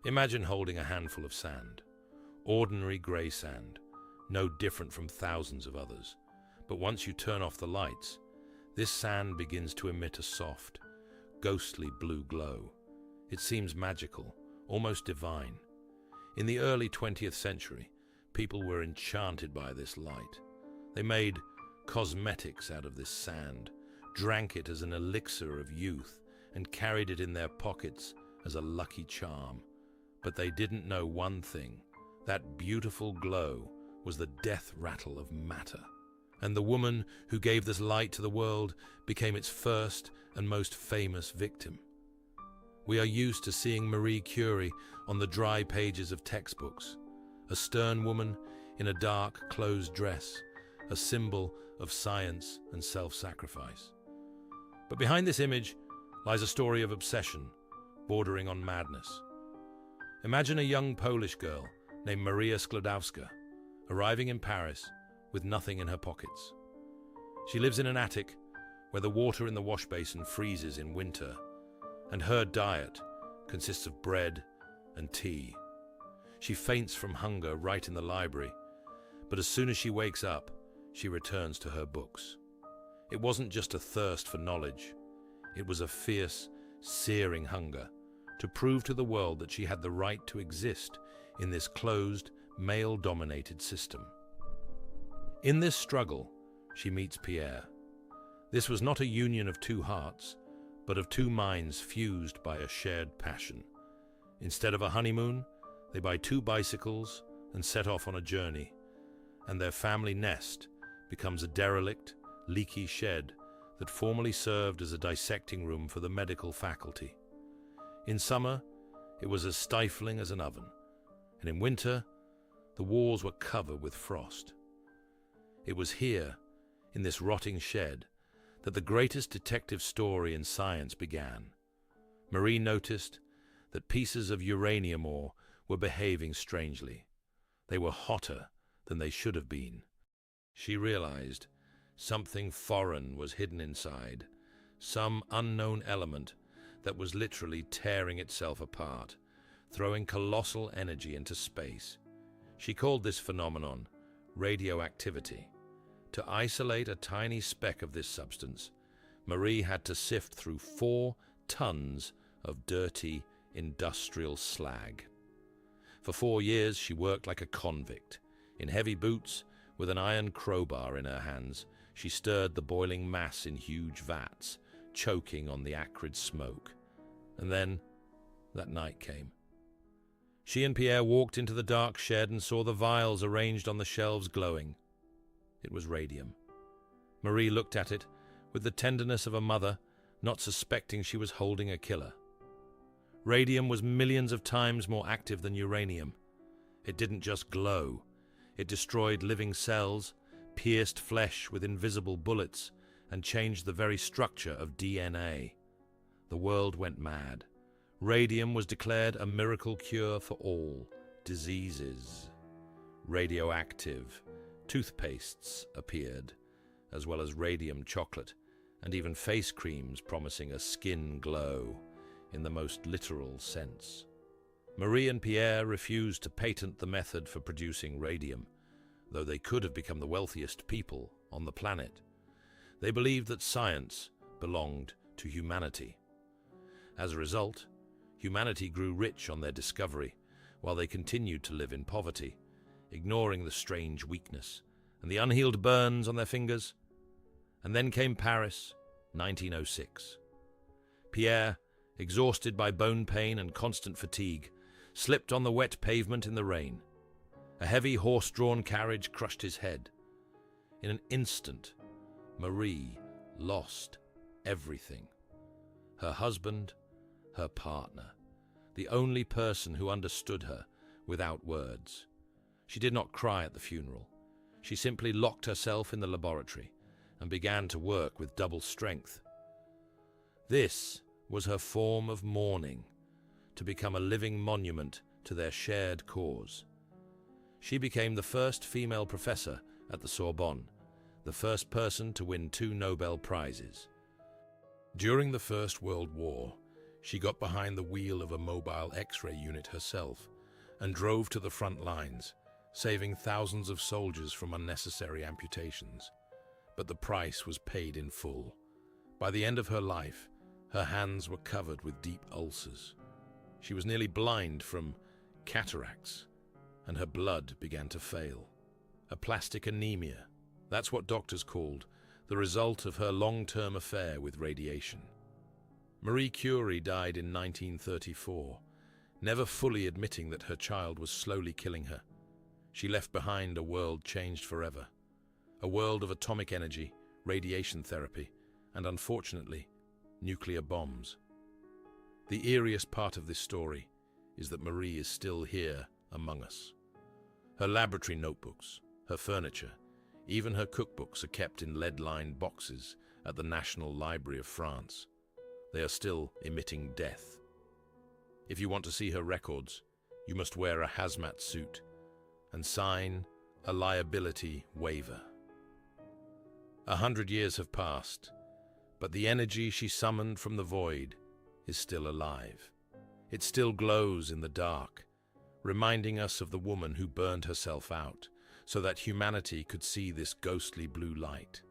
Imagine holding a handful of sand, ordinary grey sand, no different from thousands of others. But once you turn off the lights, this sand begins to emit a soft, ghostly blue glow. It seems magical, almost divine. In the early 20th century, people were enchanted by this light. They made cosmetics out of this sand, drank it as an elixir of youth, and carried it in their pockets as a lucky charm. But they didn't know one thing. That beautiful glow was the death rattle of matter. And the woman who gave this light to the world became its first and most famous victim. We are used to seeing Marie Curie on the dry pages of textbooks, a stern woman in a dark, closed dress, a symbol of science and self-sacrifice. But behind this image lies a story of obsession, bordering on madness. Imagine a young Polish girl named Maria Sklodowska, arriving in Paris with nothing in her pockets. She lives in an attic where the water in the wash basin freezes in winter, and her diet consists of bread and tea. She faints from hunger right in the library, but as soon as she wakes up, she returns to her books. It wasn't just a thirst for knowledge. It was a fierce, searing hunger to prove to the world that she had the right to exist in this closed, male-dominated system. In this struggle, she meets Pierre. This was not a union of two hearts, but of two minds fused by a shared passion. Instead of a honeymoon, they buy 2 bicycles and set off on a journey, and their family nest becomes a derelict, leaky shed that formerly served as a dissecting room for the medical faculty. In summer, it was as stifling as an oven, and in winter, the walls were covered with frost. It was here, in this rotting shed, that the greatest detective story in science began. Marie noticed that pieces of uranium ore were behaving strangely. They were hotter than they should have been. She realized something foreign was hidden inside, some unknown element that was literally tearing itself apart, throwing colossal energy into space. She called this phenomenon radioactivity. To isolate a tiny speck of this substance, Marie had to sift through 4 tons of dirty industrial slag. For 4 years, she worked like a convict. In heavy boots, with an iron crowbar in her hands, she stirred the boiling mass in huge vats, choking on the acrid smoke. And then, that night came. She and Pierre walked into the dark shed and saw the vials arranged on the shelves glowing. It was radium. Marie looked at it with the tenderness of a mother, not suspecting she was holding a killer. Radium was millions of times more active than uranium. It didn't just glow. It destroyed living cells, pierced flesh with invisible bullets, and changed the very structure of DNA. The world went mad. Radium was declared a miracle cure for all diseases. Radioactive toothpastes appeared, as well as radium chocolate, and even face creams promising a skin glow in the most literal sense. Marie and Pierre refused to patent the method for producing radium, though they could have become the wealthiest people on the planet. They believed that science belonged to humanity. As a result, humanity grew rich on their discovery, while they continued to live in poverty, ignoring the strange weakness and the unhealed burns on their fingers. And then came Paris, 1906. Pierre, exhausted by bone pain and constant fatigue, slipped on the wet pavement in the rain. A heavy horse-drawn carriage crushed his head. In an instant, Marie lost everything. Her husband, her partner, the only person who understood her without words. She did not cry at the funeral. She simply locked herself in the laboratory and began to work with double strength. This was her form of mourning, to become a living monument to their shared cause. She became the first female professor at the Sorbonne, the first person to win 2 Nobel Prizes. During the First World War, She got behind the wheel of a mobile X-ray unit herself and drove to the front lines, saving thousands of soldiers from unnecessary amputations. But the price was paid in full. By the end of her life, her hands were covered with deep ulcers. She was nearly blind from cataracts, and her blood began to fail. Aplastic anemia, that's what doctors called the result of her long-term affair with radiation. Marie Curie died in 1934, never fully admitting that her child was slowly killing her. She left behind a world changed forever, a world of atomic energy, radiation therapy, and unfortunately, nuclear bombs. The eeriest part of this story is that Marie is still here among us. Her laboratory notebooks, her furniture, even her cookbooks are kept in lead-lined boxes at the National Library of France. They are still emitting death. If you want to see her records, you must wear a hazmat suit and sign a liability waiver. 100 years have passed, but the energy she summoned from the void is still alive. It still glows in the dark, reminding us of the woman who burned herself out so that humanity could see this ghostly blue light.